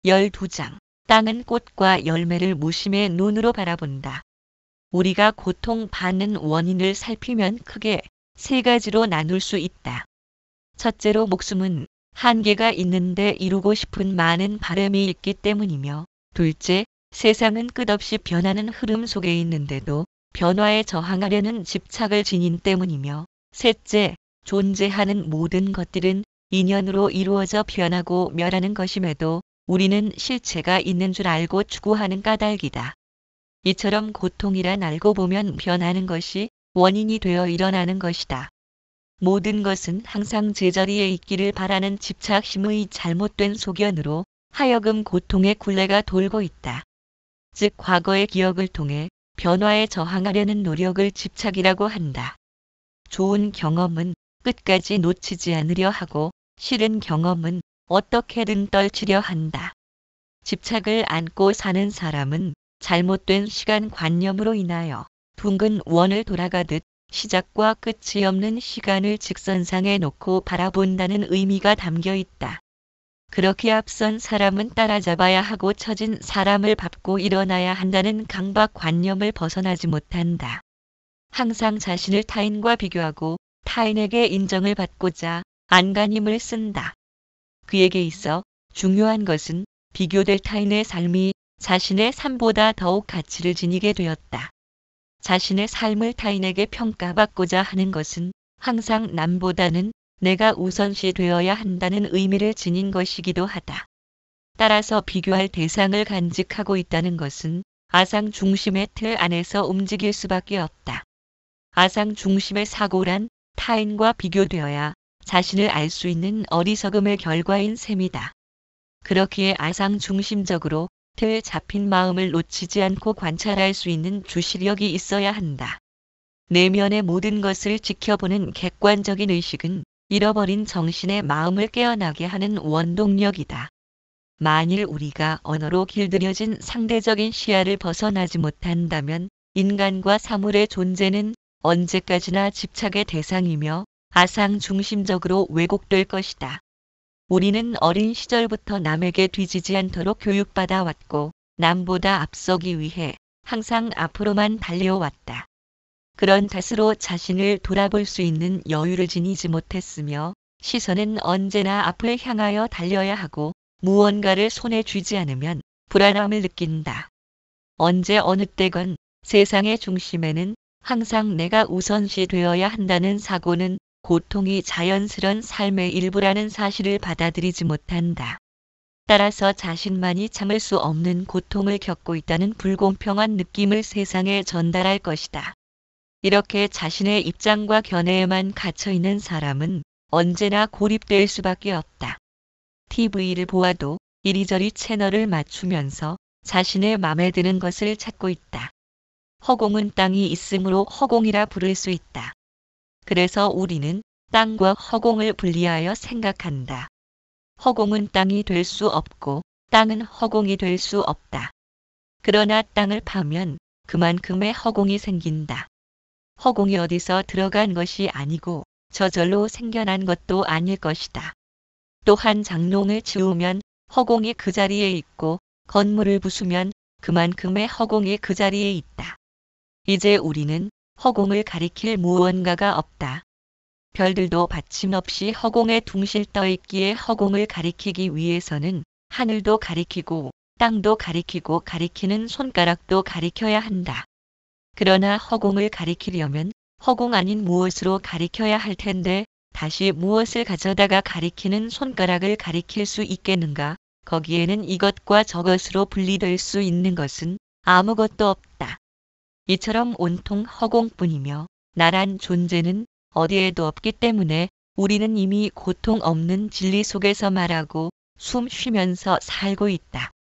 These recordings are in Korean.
12장. 땅은 꽃과 열매를 무심의 눈으로 바라본다. 우리가 고통받는 원인을 살피면 크게 세 가지로 나눌 수 있다. 첫째로 목숨은 한계가 있는데 이루고 싶은 많은 바람이 있기 때문이며, 둘째, 세상은 끝없이 변하는 흐름 속에 있는데도 변화에 저항하려는 집착을 지닌 때문이며, 셋째, 존재하는 모든 것들은 인연으로 이루어져 변하고 멸하는 것임에도 우리는 실체가 있는 줄 알고 추구하는 까닭이다. 이처럼 고통이란 알고 보면 변하는 것이 원인이 되어 일어나는 것이다. 모든 것은 항상 제자리에 있기를 바라는 집착심의 잘못된 소견으로 하여금 고통의 굴레가 돌고 있다. 즉 과거의 기억을 통해 변화에 저항하려는 노력을 집착이라고 한다. 좋은 경험은 끝까지 놓치지 않으려 하고, 싫은 경험은 어떻게든 떨치려 한다. 집착을 안고 사는 사람은 잘못된 시간관념으로 인하여 둥근 원을 돌아가듯 시작과 끝이 없는 시간을 직선상에 놓고 바라본다는 의미가 담겨 있다. 그렇게 앞선 사람은 따라잡아야 하고 처진 사람을 밟고 일어나야 한다는 강박관념을 벗어나지 못한다. 항상 자신을 타인과 비교하고 타인에게 인정을 받고자 안간힘을 쓴다. 그에게 있어 중요한 것은 비교될 타인의 삶이 자신의 삶보다 더욱 가치를 지니게 되었다. 자신의 삶을 타인에게 평가받고자 하는 것은 항상 남보다는 내가 우선시 되어야 한다는 의미를 지닌 것이기도 하다. 따라서 비교할 대상을 간직하고 있다는 것은 아상 중심의 틀 안에서 움직일 수밖에 없다. 아상 중심의 사고란 타인과 비교되어야 자신을 알 수 있는 어리석음의 결과인 셈이다. 그렇기에 아상 중심적으로 틀 잡힌 마음을 놓치지 않고 관찰할 수 있는 주시력이 있어야 한다. 내면의 모든 것을 지켜보는 객관적인 의식은 잃어버린 정신의 마음을 깨어나게 하는 원동력이다. 만일 우리가 언어로 길들여진 상대적인 시야를 벗어나지 못한다면 인간과 사물의 존재는 언제까지나 집착의 대상이며 아상 중심적으로 왜곡될 것이다. 우리는 어린 시절부터 남에게 뒤지지 않도록 교육받아 왔고, 남보다 앞서기 위해 항상 앞으로만 달려왔다. 그런 탓으로 자신을 돌아볼 수 있는 여유를 지니지 못했으며, 시선은 언제나 앞을 향하여 달려야 하고 무언가를 손에 쥐지 않으면 불안함을 느낀다. 언제 어느 때건 세상의 중심에는 항상 내가 우선시 되어야 한다는 사고는 고통이 자연스런 삶의 일부라는 사실을 받아들이지 못한다. 따라서 자신만이 참을 수 없는 고통을 겪고 있다는 불공평한 느낌을 세상에 전달할 것이다. 이렇게 자신의 입장과 견해에만 갇혀있는 사람은 언제나 고립될 수밖에 없다. TV를 보아도 이리저리 채널을 맞추면서 자신의 맘에 드는 것을 찾고 있다. 허공은 땅이 있으므로 허공이라 부를 수 있다. 그래서 우리는 땅과 허공을 분리하여 생각한다. 허공은 땅이 될 수 없고 땅은 허공이 될 수 없다. 그러나 땅을 파면 그만큼의 허공이 생긴다. 허공이 어디서 들어간 것이 아니고 저절로 생겨난 것도 아닐 것이다. 또한 장롱을 치우면 허공이 그 자리에 있고 건물을 부수면 그만큼의 허공이 그 자리에 있다. 이제 우리는 허공을 가리킬 무언가가 없다. 별들도 받침 없이 허공에 둥실 떠 있기에 허공을 가리키기 위해서는 하늘도 가리키고 땅도 가리키고 가리키는 손가락도 가리켜야 한다. 그러나 허공을 가리키려면 허공 아닌 무엇으로 가리켜야 할 텐데 다시 무엇을 가져다가 가리키는 손가락을 가리킬 수 있겠는가? 거기에는 이것과 저것으로 분리될 수 있는 것은 아무것도 없다. 이처럼 온통 허공뿐이며 나란 존재는 어디에도 없기 때문에 우리는 이미 고통 없는 진리 속에서 말하고 숨 쉬면서 살고 있다.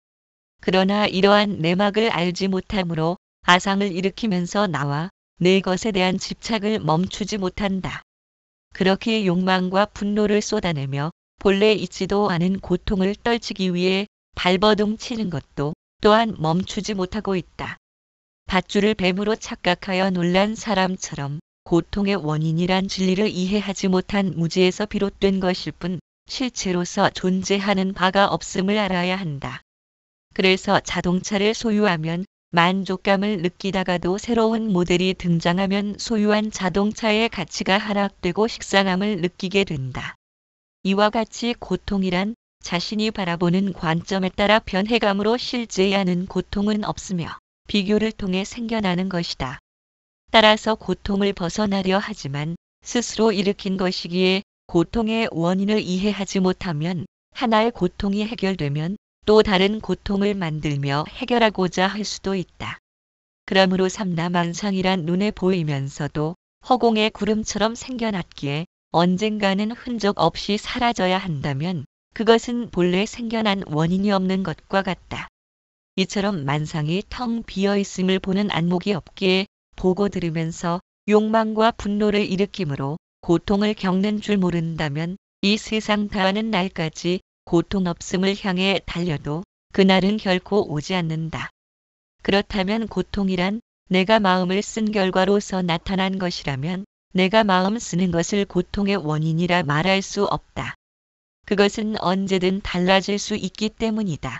그러나 이러한 내막을 알지 못함으로 아상을 일으키면서 나와 내 것에 대한 집착을 멈추지 못한다. 그렇게 욕망과 분노를 쏟아내며 본래 있지도 않은 고통을 떨치기 위해 발버둥 치는 것도 또한 멈추지 못하고 있다. 밧줄을 뱀으로 착각하여 놀란 사람처럼 고통의 원인이란 진리를 이해하지 못한 무지에서 비롯된 것일 뿐 실체로서 존재하는 바가 없음을 알아야 한다. 그래서 자동차를 소유하면 만족감을 느끼다가도 새로운 모델이 등장하면 소유한 자동차의 가치가 하락되고 식상함을 느끼게 된다. 이와 같이 고통이란 자신이 바라보는 관점에 따라 변해감으로 실제에 아는 고통은 없으며 비교를 통해 생겨나는 것이다. 따라서 고통을 벗어나려 하지만 스스로 일으킨 것이기에 고통의 원인을 이해하지 못하면 하나의 고통이 해결되면 또 다른 고통을 만들며 해결하고자 할 수도 있다. 그러므로 삼라만상이란 눈에 보이면서도 허공의 구름처럼 생겨났기에 언젠가는 흔적 없이 사라져야 한다면 그것은 본래 생겨난 원인이 없는 것과 같다. 이처럼 만상이 텅 비어 있음을 보는 안목이 없기에 보고 들으면서 욕망과 분노를 일으키므로 고통을 겪는 줄 모른다면 이 세상 다하는 날까지 고통 없음을 향해 달려도 그날은 결코 오지 않는다. 그렇다면 고통이란 내가 마음을 쓴 결과로서 나타난 것이라면 내가 마음 쓰는 것을 고통의 원인이라 말할 수 없다. 그것은 언제든 달라질 수 있기 때문이다.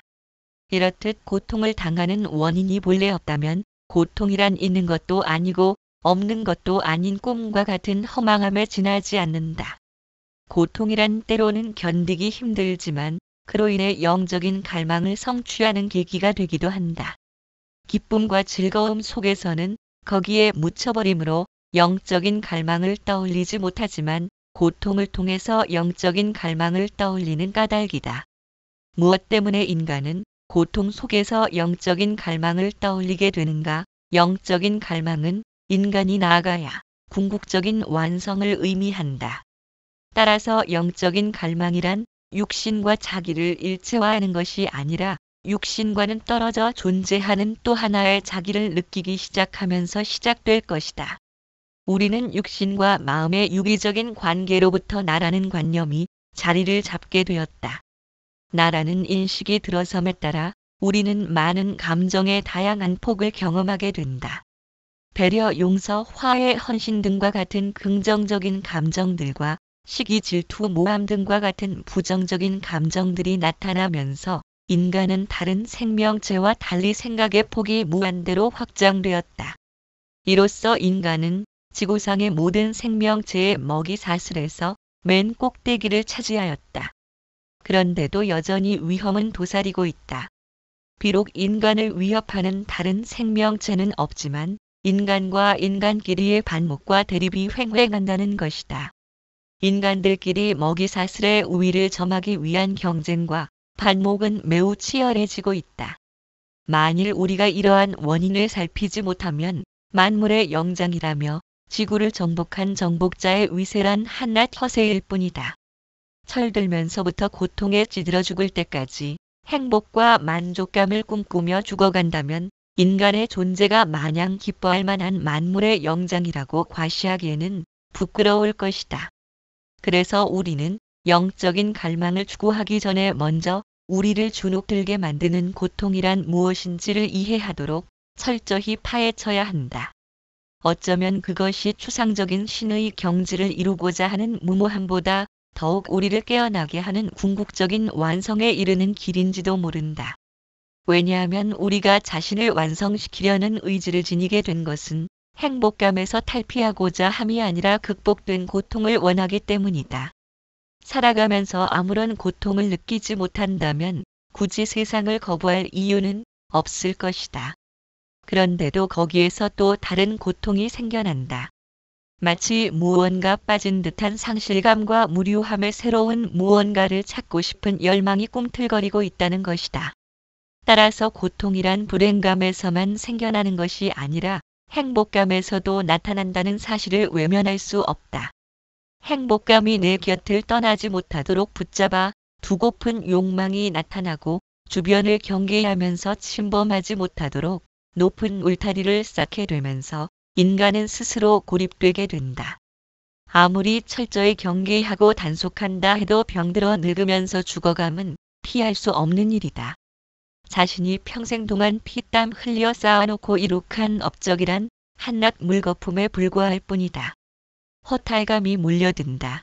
이렇듯 고통을 당하는 원인이 본래 없다면 고통이란 있는 것도 아니고 없는 것도 아닌 꿈과 같은 허망함에 지나지 않는다. 고통이란 때로는 견디기 힘들지만 그로 인해 영적인 갈망을 성취하는 계기가 되기도 한다. 기쁨과 즐거움 속에서는 거기에 묻혀버림으로 영적인 갈망을 떠올리지 못하지만 고통을 통해서 영적인 갈망을 떠올리는 까닭이다. 무엇 때문에 인간은 고통 속에서 영적인 갈망을 떠올리게 되는가? 영적인 갈망은 인간이 나아가야 궁극적인 완성을 의미한다. 따라서 영적인 갈망이란 육신과 자기를 일체화하는 것이 아니라 육신과는 떨어져 존재하는 또 하나의 자기를 느끼기 시작하면서 시작될 것이다. 우리는 육신과 마음의 유기적인 관계로부터 나라는 관념이 자리를 잡게 되었다. 나라는 인식이 들어섬에 따라 우리는 많은 감정의 다양한 폭을 경험하게 된다. 배려, 용서, 화해, 헌신 등과 같은 긍정적인 감정들과 시기, 질투, 모함 등과 같은 부정적인 감정들이 나타나면서 인간은 다른 생명체와 달리 생각의 폭이 무한대로 확장되었다. 이로써 인간은 지구상의 모든 생명체의 먹이 사슬에서 맨 꼭대기를 차지하였다. 그런데도 여전히 위험은 도사리고 있다. 비록 인간을 위협하는 다른 생명체는 없지만 인간과 인간끼리의 반목과 대립이 횡행한다는 것이다. 인간들끼리 먹이사슬의 우위를 점하기 위한 경쟁과 반목은 매우 치열해지고 있다. 만일 우리가 이러한 원인을 살피지 못하면 만물의 영장이라며 지구를 정복한 정복자의 위세란 한낱 허세일 뿐이다. 철들면서부터 고통에 찌들어 죽을 때까지 행복과 만족감을 꿈꾸며 죽어간다면 인간의 존재가 마냥 기뻐할 만한 만물의 영장이라고 과시하기에는 부끄러울 것이다. 그래서 우리는 영적인 갈망을 추구하기 전에 먼저 우리를 주눅들게 만드는 고통이란 무엇인지를 이해하도록 철저히 파헤쳐야 한다. 어쩌면 그것이 추상적인 신의 경지를 이루고자 하는 무모함보다 더욱 우리를 깨어나게 하는 궁극적인 완성에 이르는 길인지도 모른다. 왜냐하면 우리가 자신을 완성시키려는 의지를 지니게 된 것은 행복감에서 탈피하고자 함이 아니라 극복된 고통을 원하기 때문이다. 살아가면서 아무런 고통을 느끼지 못한다면 굳이 세상을 거부할 이유는 없을 것이다. 그런데도 거기에서 또 다른 고통이 생겨난다. 마치 무언가 빠진 듯한 상실감과 무료함의 새로운 무언가를 찾고 싶은 열망이 꿈틀거리고 있다는 것이다. 따라서 고통이란 불행감에서만 생겨나는 것이 아니라 행복감에서도 나타난다는 사실을 외면할 수 없다. 행복감이 내 곁을 떠나지 못하도록 붙잡아 두고픈 욕망이 나타나고 주변을 경계하면서 침범하지 못하도록 높은 울타리를 쌓게 되면서 인간은 스스로 고립되게 된다. 아무리 철저히 경계하고 단속한다 해도 병들어 늙으면서 죽어감은 피할 수 없는 일이다. 자신이 평생 동안 피땀 흘려 쌓아놓고 이룩한 업적이란 한낱 물거품에 불과할 뿐이다. 허탈감이 물려든다.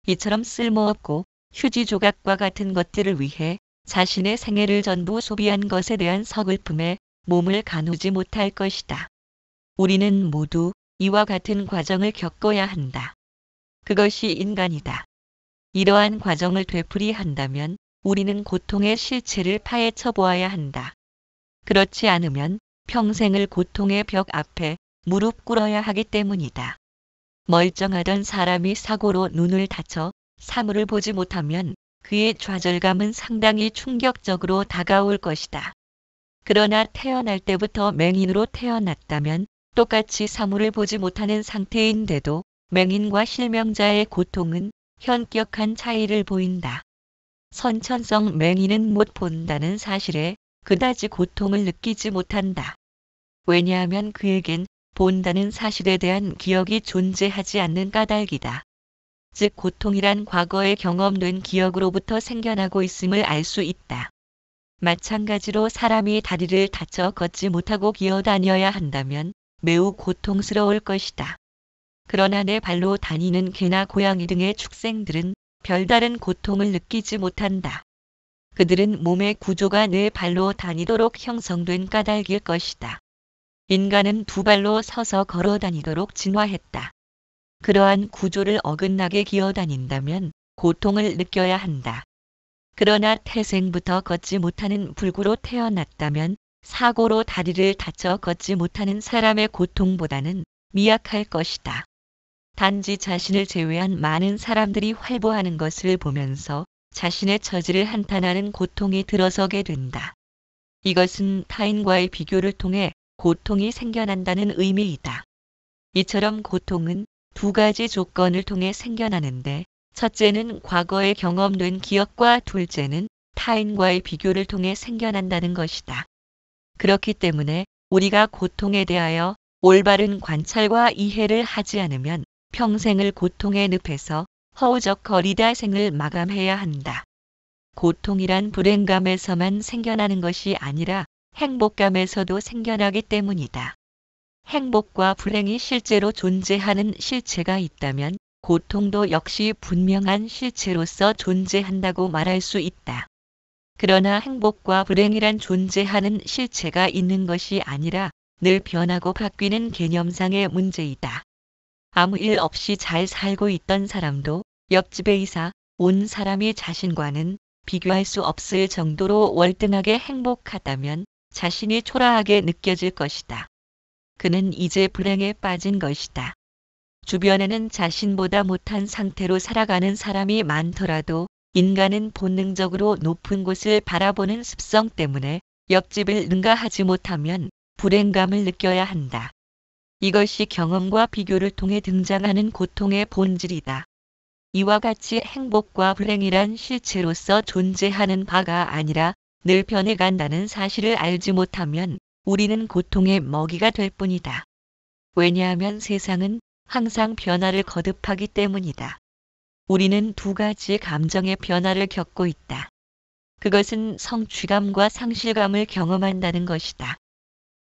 이처럼 쓸모없고 휴지 조각과 같은 것들을 위해 자신의 생애를 전부 소비한 것에 대한 서글픔에 몸을 가누지 못할 것이다. 우리는 모두 이와 같은 과정을 겪어야 한다. 그것이 인간이다. 이러한 과정을 되풀이한다면 우리는 고통의 실체를 파헤쳐 보아야 한다. 그렇지 않으면 평생을 고통의 벽 앞에 무릎 꿇어야 하기 때문이다. 멀쩡하던 사람이 사고로 눈을 다쳐 사물을 보지 못하면 그의 좌절감은 상당히 충격적으로 다가올 것이다. 그러나 태어날 때부터 맹인으로 태어났다면 똑같이 사물을 보지 못하는 상태인데도 맹인과 실명자의 고통은 현격한 차이를 보인다. 선천성 맹인은 못 본다는 사실에 그다지 고통을 느끼지 못한다. 왜냐하면 그에겐 본다는 사실에 대한 기억이 존재하지 않는 까닭이다. 즉 고통이란 과거에 경험된 기억으로부터 생겨나고 있음을 알 수 있다. 마찬가지로 사람이 다리를 다쳐 걷지 못하고 기어다녀야 한다면 매우 고통스러울 것이다. 그러나 내 발로 다니는 개나 고양이 등의 축생들은 별다른 고통을 느끼지 못한다. 그들은 몸의 구조가 내 발로 다니도록 형성된 까닭일 것이다. 인간은 두 발로 서서 걸어 다니도록 진화했다. 그러한 구조를 어긋나게 기어다닌다면 고통을 느껴야 한다. 그러나 태생부터 걷지 못하는 불구로 태어났다면 사고로 다리를 다쳐 걷지 못하는 사람의 고통보다는 미약할 것이다. 단지 자신을 제외한 많은 사람들이 활보하는 것을 보면서 자신의 처지를 한탄하는 고통이 들어서게 된다. 이것은 타인과의 비교를 통해 고통이 생겨난다는 의미이다. 이처럼 고통은 두 가지 조건을 통해 생겨나는데 첫째는 과거에 경험된 기억과 둘째는 타인과의 비교를 통해 생겨난다는 것이다. 그렇기 때문에 우리가 고통에 대하여 올바른 관찰과 이해를 하지 않으면 평생을 고통의 늪에서 허우적거리다 생을 마감해야 한다. 고통이란 불행감에서만 생겨나는 것이 아니라 행복감에서도 생겨나기 때문이다. 행복과 불행이 실제로 존재하는 실체가 있다면 고통도 역시 분명한 실체로서 존재한다고 말할 수 있다. 그러나 행복과 불행이란 존재하는 실체가 있는 것이 아니라 늘 변하고 바뀌는 개념상의 문제이다. 아무 일 없이 잘 살고 있던 사람도 옆집에 이사 온 사람이 자신과는 비교할 수 없을 정도로 월등하게 행복하다면 자신이 초라하게 느껴질 것이다. 그는 이제 불행에 빠진 것이다. 주변에는 자신보다 못한 상태로 살아가는 사람이 많더라도 인간은 본능적으로 높은 곳을 바라보는 습성 때문에 옆집을 능가하지 못하면 불행감을 느껴야 한다. 이것이 경험과 비교를 통해 등장하는 고통의 본질이다. 이와 같이 행복과 불행이란 실체로서 존재하는 바가 아니라 늘 변해간다는 사실을 알지 못하면 우리는 고통의 먹이가 될 뿐이다. 왜냐하면 세상은 항상 변화를 거듭하기 때문이다. 우리는 두 가지 감정의 변화를 겪고 있다. 그것은 성취감과 상실감을 경험한다는 것이다.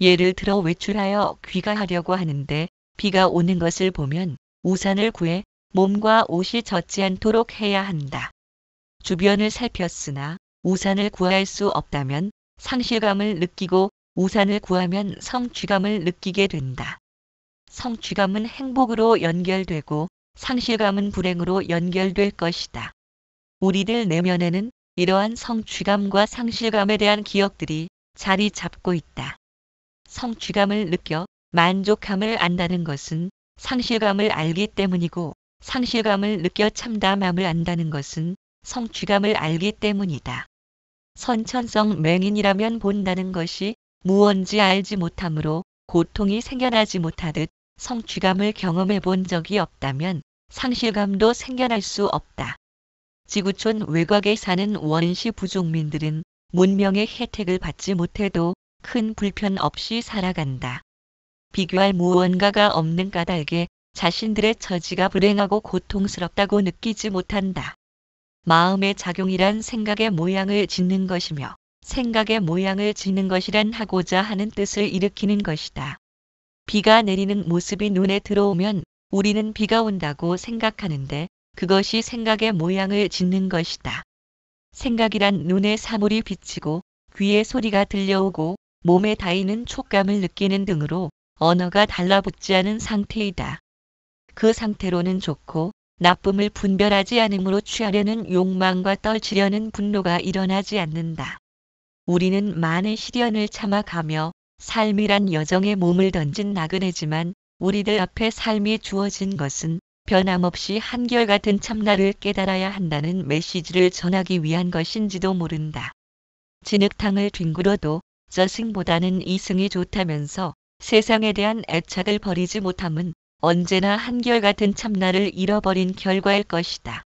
예를 들어 외출하여 귀가하려고 하는데 비가 오는 것을 보면 우산을 구해 몸과 옷이 젖지 않도록 해야 한다. 주변을 살폈으나 우산을 구할 수 없다면 상실감을 느끼고 우산을 구하면 성취감을 느끼게 된다. 성취감은 행복으로 연결되고 상실감은 불행으로 연결될 것이다. 우리들 내면에는 이러한 성취감과 상실감에 대한 기억들이 자리 잡고 있다. 성취감을 느껴 만족함을 안다는 것은 상실감을 알기 때문이고 상실감을 느껴 참담함을 안다는 것은 성취감을 알기 때문이다. 선천성 맹인이라면 본다는 것이 무언지 알지 못하므로 고통이 생겨나지 못하듯 성취감을 경험해 본 적이 없다면 상실감도 생겨날 수 없다. 지구촌 외곽에 사는 원시 부족민들은 문명의 혜택을 받지 못해도 큰 불편 없이 살아간다. 비교할 무언가가 없는 까닭에 자신들의 처지가 불행하고 고통스럽다고 느끼지 못한다. 마음의 작용이란 생각의 모양을 짓는 것이며 생각의 모양을 짓는 것이란 하고자 하는 뜻을 일으키는 것이다. 비가 내리는 모습이 눈에 들어오면 우리는 비가 온다고 생각하는데 그것이 생각의 모양을 짓는 것이다. 생각이란 눈에 사물이 비치고 귀에 소리가 들려오고 몸에 닿이는 촉감을 느끼는 등으로 언어가 달라붙지 않은 상태이다. 그 상태로는 좋고 나쁨을 분별하지 않으므로 취하려는 욕망과 떨치려는 분노가 일어나지 않는다. 우리는 많은 시련을 참아가며 삶이란 여정에 몸을 던진 나그네지만 우리들 앞에 삶이 주어진 것은 변함없이 한결같은 참나를 깨달아야 한다는 메시지를 전하기 위한 것인지도 모른다. 진흙탕을 뒹굴어도 저승보다는 이승이 좋다면서 세상에 대한 애착을 버리지 못함은 언제나 한결같은 참나를 잃어버린 결과일 것이다.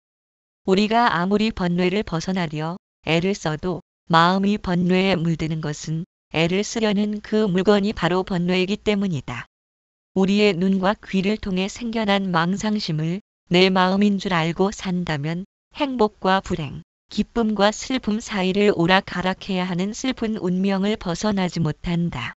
우리가 아무리 번뇌를 벗어나려 애를 써도 마음이 번뇌에 물드는 것은 애를 쓰려는 그 물건이 바로 번뇌이기 때문이다. 우리의 눈과 귀를 통해 생겨난 망상심을 내 마음인 줄 알고 산다면 행복과 불행, 기쁨과 슬픔 사이를 오락가락해야 하는 슬픈 운명을 벗어나지 못한다.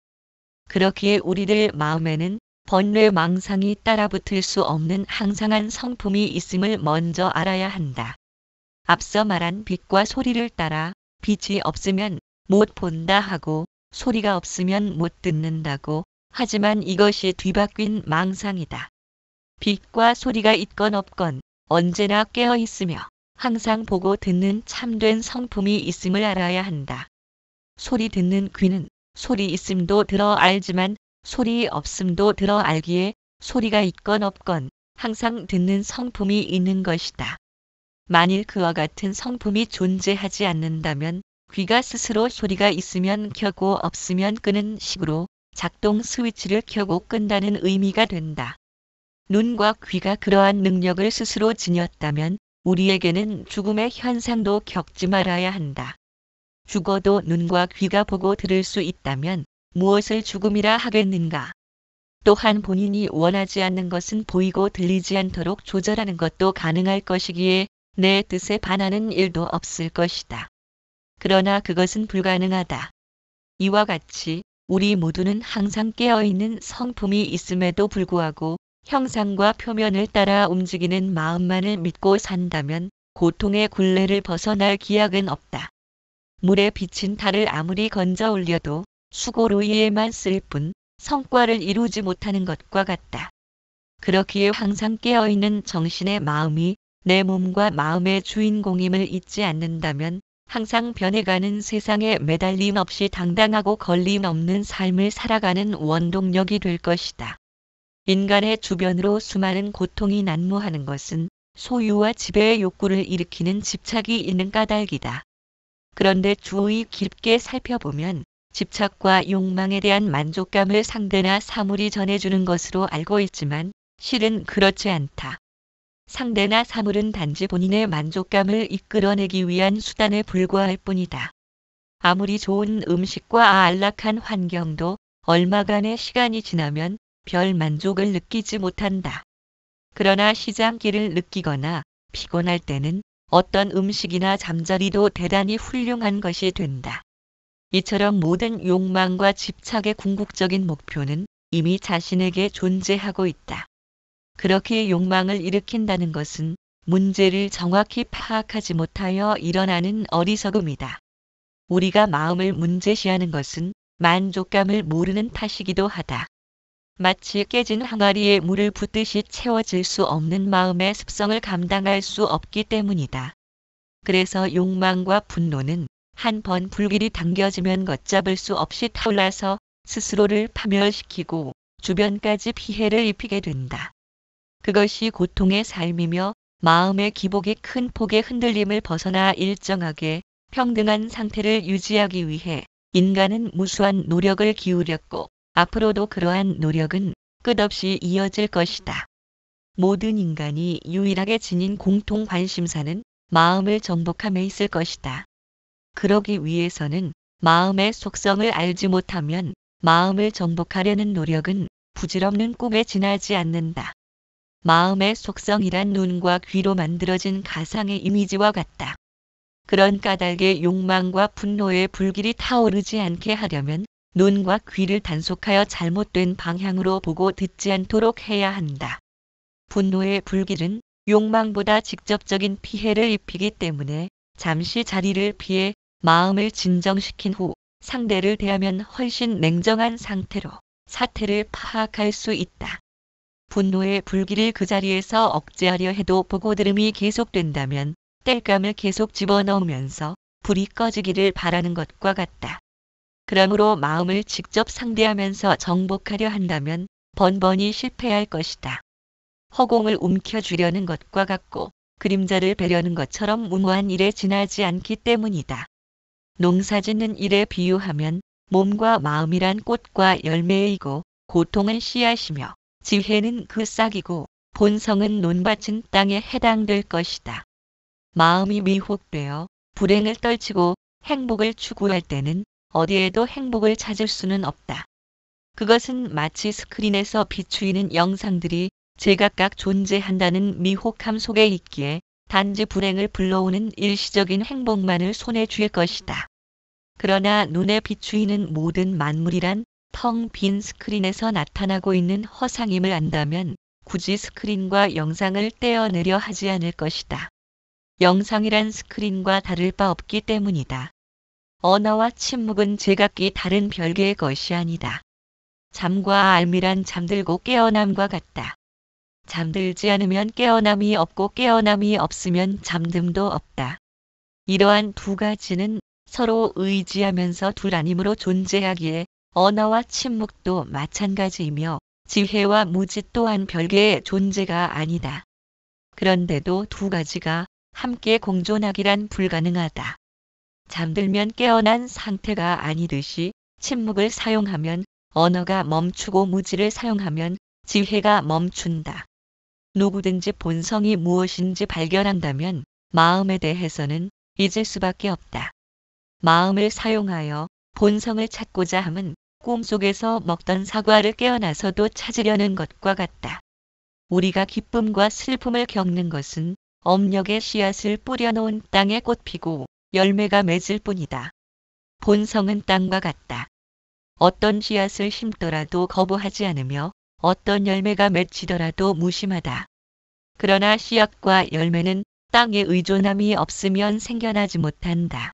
그렇기에 우리들 마음에는 번뇌 망상이 따라붙을 수 없는 항상한 성품이 있음을 먼저 알아야 한다. 앞서 말한 빛과 소리를 따라 빛이 없으면 못 본다 하고 소리가 없으면 못 듣는다고 하지만 이것이 뒤바뀐 망상이다. 빛과 소리가 있건 없건 언제나 깨어 있으며 항상 보고 듣는 참된 성품이 있음을 알아야 한다. 소리 듣는 귀는 소리 있음도 들어 알지만 소리 없음도 들어 알기에 소리가 있건 없건 항상 듣는 성품이 있는 것이다. 만일 그와 같은 성품이 존재하지 않는다면 귀가 스스로 소리가 있으면 켜고 없으면 끄는 식으로 작동 스위치를 켜고 끈다는 의미가 된다. 눈과 귀가 그러한 능력을 스스로 지녔다면 우리에게는 죽음의 현상도 겪지 말아야 한다. 죽어도 눈과 귀가 보고 들을 수 있다면 무엇을 죽음이라 하겠는가? 또한 본인이 원하지 않는 것은 보이고 들리지 않도록 조절하는 것도 가능할 것이기에 내 뜻에 반하는 일도 없을 것이다. 그러나 그것은 불가능하다. 이와 같이 우리 모두는 항상 깨어있는 성품이 있음에도 불구하고 형상과 표면을 따라 움직이는 마음만을 믿고 산다면 고통의 굴레를 벗어날 기약은 없다. 물에 비친 달을 아무리 건져 올려도 수고로 이에만 쓸 뿐 성과를 이루지 못하는 것과 같다. 그렇기에 항상 깨어있는 정신의 마음이 내 몸과 마음의 주인공임을 잊지 않는다면 항상 변해가는 세상에 매달림 없이 당당하고 걸림 없는 삶을 살아가는 원동력이 될 것이다. 인간의 주변으로 수많은 고통이 난무하는 것은 소유와 지배의 욕구를 일으키는 집착이 있는 까닭이다. 그런데 주의 깊게 살펴보면 집착과 욕망에 대한 만족감을 상대나 사물이 전해주는 것으로 알고 있지만 실은 그렇지 않다. 상대나 사물은 단지 본인의 만족감을 이끌어내기 위한 수단에 불과할 뿐이다. 아무리 좋은 음식과 안락한 환경도 얼마간의 시간이 지나면 별 만족을 느끼지 못한다. 그러나 시장기를 느끼거나 피곤할 때는 어떤 음식이나 잠자리도 대단히 훌륭한 것이 된다. 이처럼 모든 욕망과 집착의 궁극적인 목표는 이미 자신에게 존재하고 있다. 그렇게 욕망을 일으킨다는 것은 문제를 정확히 파악하지 못하여 일어나는 어리석음이다. 우리가 마음을 문제시하는 것은 만족감을 모르는 탓이기도 하다. 마치 깨진 항아리에 물을 붓듯이 채워질 수 없는 마음의 습성을 감당할 수 없기 때문이다. 그래서 욕망과 분노는 한 번 불길이 당겨지면 걷잡을 수 없이 타올라서 스스로를 파멸시키고 주변까지 피해를 입히게 된다. 그것이 고통의 삶이며 마음의 기복이 큰 폭의 흔들림을 벗어나 일정하게 평등한 상태를 유지하기 위해 인간은 무수한 노력을 기울였고 앞으로도 그러한 노력은 끝없이 이어질 것이다. 모든 인간이 유일하게 지닌 공통 관심사는 마음을 정복함에 있을 것이다. 그러기 위해서는 마음의 속성을 알지 못하면 마음을 정복하려는 노력은 부질없는 꿈에 지나지 않는다. 마음의 속성이란 눈과 귀로 만들어진 가상의 이미지와 같다. 그런 까닭에 욕망과 분노의 불길이 타오르지 않게 하려면 눈과 귀를 단속하여 잘못된 방향으로 보고 듣지 않도록 해야 한다. 분노의 불길은 욕망보다 직접적인 피해를 입히기 때문에 잠시 자리를 피해 마음을 진정시킨 후 상대를 대하면 훨씬 냉정한 상태로 사태를 파악할 수 있다. 분노의 불길을 그 자리에서 억제하려 해도 보고 들음이 계속된다면 땔감을 계속 집어넣으면서 불이 꺼지기를 바라는 것과 같다. 그러므로 마음을 직접 상대하면서 정복하려 한다면 번번이 실패할 것이다. 허공을 움켜쥐려는 것과 같고 그림자를 베려는 것처럼 무모한 일에 지나지 않기 때문이다. 농사짓는 일에 비유하면 몸과 마음이란 꽃과 열매이고 고통은 씨앗이며 지혜는 그 싹이고 본성은 논밭은 땅에 해당될 것이다. 마음이 미혹되어 불행을 떨치고 행복을 추구할 때는 어디에도 행복을 찾을 수는 없다. 그것은 마치 스크린에서 비추이는 영상들이 제각각 존재한다는 미혹함 속에 있기에 단지 불행을 불러오는 일시적인 행복만을 손에 쥘 것이다. 그러나 눈에 비추이는 모든 만물이란 텅 빈 스크린에서 나타나고 있는 허상임을 안다면 굳이 스크린과 영상을 떼어내려 하지 않을 것이다. 영상이란 스크린과 다를 바 없기 때문이다. 언어와 침묵은 제각기 다른 별개의 것이 아니다. 잠과 알미란 잠들고 깨어남과 같다. 잠들지 않으면 깨어남이 없고 깨어남이 없으면 잠듦도 없다. 이러한 두 가지는 서로 의지하면서 둘 아님으로 존재하기에 언어와 침묵도 마찬가지이며 지혜와 무지 또한 별개의 존재가 아니다. 그런데도 두 가지가 함께 공존하기란 불가능하다. 잠들면 깨어난 상태가 아니듯이 침묵을 사용하면 언어가 멈추고 무지를 사용하면 지혜가 멈춘다. 누구든지 본성이 무엇인지 발견한다면 마음에 대해서는 잊을 수밖에 없다. 마음을 사용하여 본성을 찾고자 함은 꿈속에서 먹던 사과를 깨어나서도 찾으려는 것과 같다. 우리가 기쁨과 슬픔을 겪는 것은 업력의 씨앗을 뿌려놓은 땅에 꽃피고 열매가 맺을 뿐이다. 본성은 땅과 같다. 어떤 씨앗을 심더라도 거부하지 않으며 어떤 열매가 맺히더라도 무심하다. 그러나 씨앗과 열매는 땅에 의존함이 없으면 생겨나지 못한다.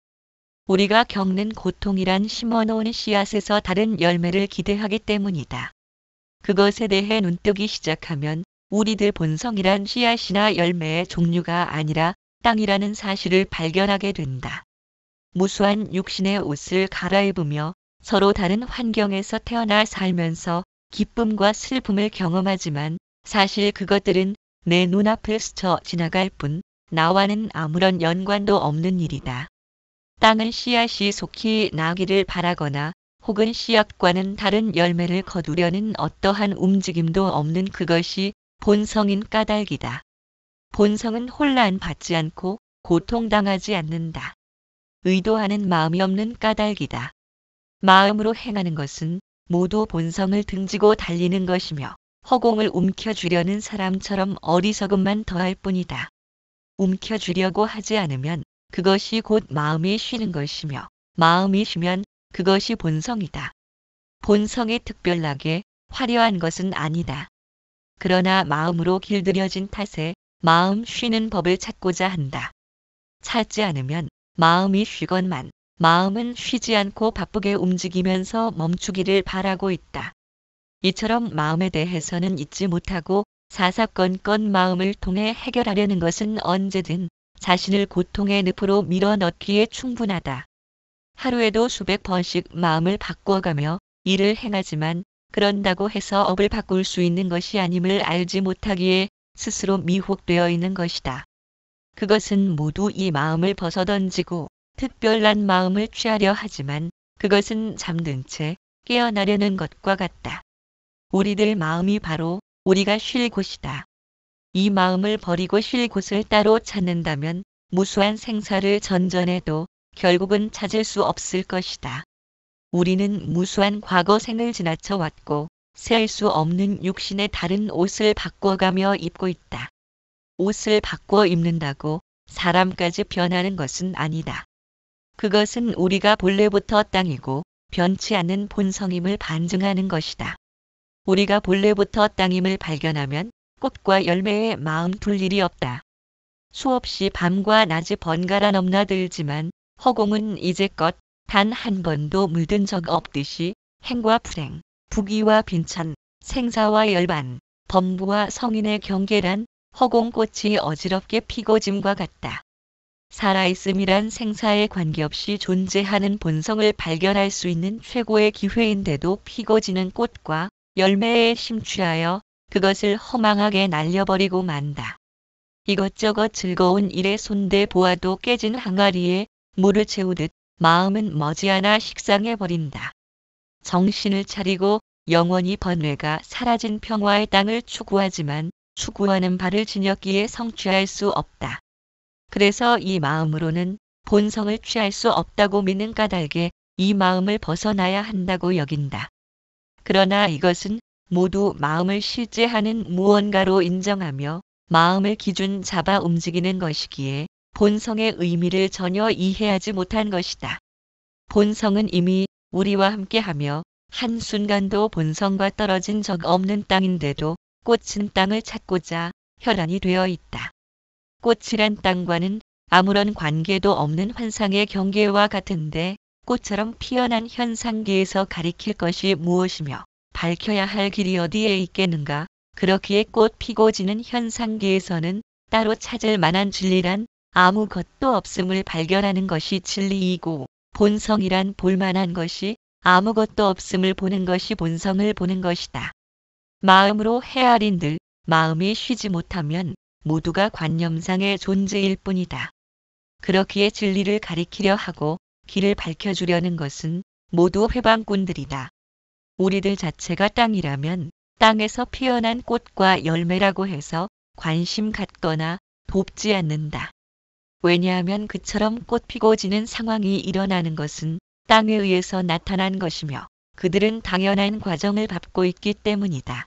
우리가 겪는 고통이란 심어놓은 씨앗에서 다른 열매를 기대하기 때문이다. 그것에 대해 눈뜨기 시작하면 우리들 본성이란 씨앗이나 열매의 종류가 아니라 땅이라는 사실을 발견하게 된다. 무수한 육신의 옷을 갈아입으며 서로 다른 환경에서 태어나 살면서 기쁨과 슬픔을 경험하지만 사실 그것들은 내 눈앞을 스쳐 지나갈 뿐 나와는 아무런 연관도 없는 일이다. 땅은 씨앗이 속히 나기를 바라거나 혹은 씨앗과는 다른 열매를 거두려는 어떠한 움직임도 없는 그것이 본성인 까닭이다. 본성은 혼란받지 않고 고통당하지 않는다. 의도하는 마음이 없는 까닭이다. 마음으로 행하는 것은 모두 본성을 등지고 달리는 것이며 허공을 움켜쥐려는 사람처럼 어리석음만 더할 뿐이다. 움켜쥐려고 하지 않으면 그것이 곧 마음이 쉬는 것이며 마음이 쉬면 그것이 본성이다. 본성이 특별하게 화려한 것은 아니다. 그러나 마음으로 길들여진 탓에 마음 쉬는 법을 찾고자 한다. 찾지 않으면 마음이 쉬건만 마음은 쉬지 않고 바쁘게 움직이면서 멈추기를 바라고 있다. 이처럼 마음에 대해서는 잊지 못하고 사사건건 마음을 통해 해결하려는 것은 언제든 자신을 고통의 늪으로 밀어넣기에 충분하다. 하루에도 수백 번씩 마음을 바꿔가며 일을 행하지만 그런다고 해서 업을 바꿀 수 있는 것이 아님을 알지 못하기에 스스로 미혹되어 있는 것이다. 그것은 모두 이 마음을 벗어던지고 특별한 마음을 취하려 하지만 그것은 잠든 채 깨어나려는 것과 같다. 우리들 마음이 바로 우리가 쉴 곳이다. 이 마음을 버리고 쉴 곳을 따로 찾는다면 무수한 생사를 전전해도 결국은 찾을 수 없을 것이다. 우리는 무수한 과거생을 지나쳐 왔고 셀 수 없는 육신의 다른 옷을 바꿔가며 입고 있다. 옷을 바꿔 입는다고 사람까지 변하는 것은 아니다. 그것은 우리가 본래부터 땅이고 변치 않는 본성임을 반증하는 것이다. 우리가 본래부터 땅임을 발견하면 꽃과 열매에 마음 둘 일이 없다. 수없이 밤과 낮이 번갈아 넘나들지만 허공은 이제껏 단 한 번도 물든 적 없듯이 행과 불행, 부귀와 빈천, 생사와 열반, 범부와 성인의 경계란 허공꽃이 어지럽게 피고짐과 같다. 살아있음이란 생사에 관계없이 존재하는 본성을 발견할 수 있는 최고의 기회인데도 피고지는 꽃과 열매에 심취하여 그것을 허망하게 날려버리고 만다. 이것저것 즐거운 일에 손대 보아도 깨진 항아리에 물을 채우듯 마음은 머지않아 식상해버린다. 정신을 차리고 영원히 번뇌가 사라진 평화의 땅을 추구하지만 추구하는 바를 지녔기에 성취할 수 없다. 그래서 이 마음으로는 본성을 취할 수 없다고 믿는 까닭에 이 마음을 벗어나야 한다고 여긴다. 그러나 이것은 모두 마음을 실제하는 무언가로 인정하며 마음을 기준 잡아 움직이는 것이기에 본성의 의미를 전혀 이해하지 못한 것이다. 본성은 이미 우리와 함께하며 한순간도 본성과 떨어진 적 없는 땅인데도 꽃은 땅을 찾고자 혈안이 되어 있다. 꽃이란 땅과는 아무런 관계도 없는 환상의 경계와 같은데 꽃처럼 피어난 현상계에서 가리킬 것이 무엇이며 밝혀야 할 길이 어디에 있겠는가. 그렇기에 꽃 피고 지는 현상계에서는 따로 찾을 만한 진리란 아무것도 없음을 발견하는 것이 진리이고 본성이란 볼만한 것이 아무것도 없음을 보는 것이 본성을 보는 것이다. 마음으로 헤아린들 마음이 쉬지 못하면 모두가 관념상의 존재일 뿐이다. 그렇기에 진리를 가리키려 하고 길을 밝혀주려는 것은 모두 회방꾼들이다. 우리들 자체가 땅이라면 땅에서 피어난 꽃과 열매라고 해서 관심 갖거나 돕지 않는다. 왜냐하면 그처럼 꽃 피고 지는 상황이 일어나는 것은 땅에 의해서 나타난 것이며 그들은 당연한 과정을 밟고 있기 때문이다.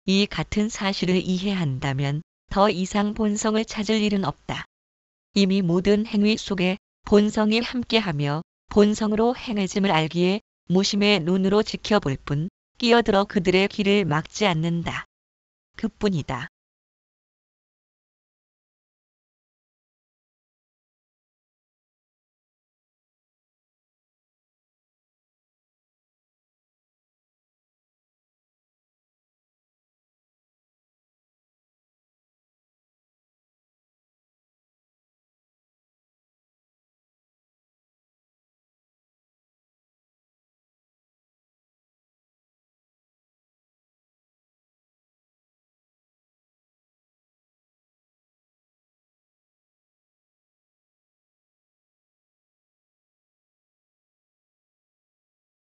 이 같은 사실을 이해한다면 더 이상 본성을 찾을 일은 없다. 이미 모든 행위 속에 본성이 함께하며 본성으로 행해짐을 알기에 무심의 눈으로 지켜볼 뿐 끼어들어 그들의 길을 막지 않는다. 그뿐이다.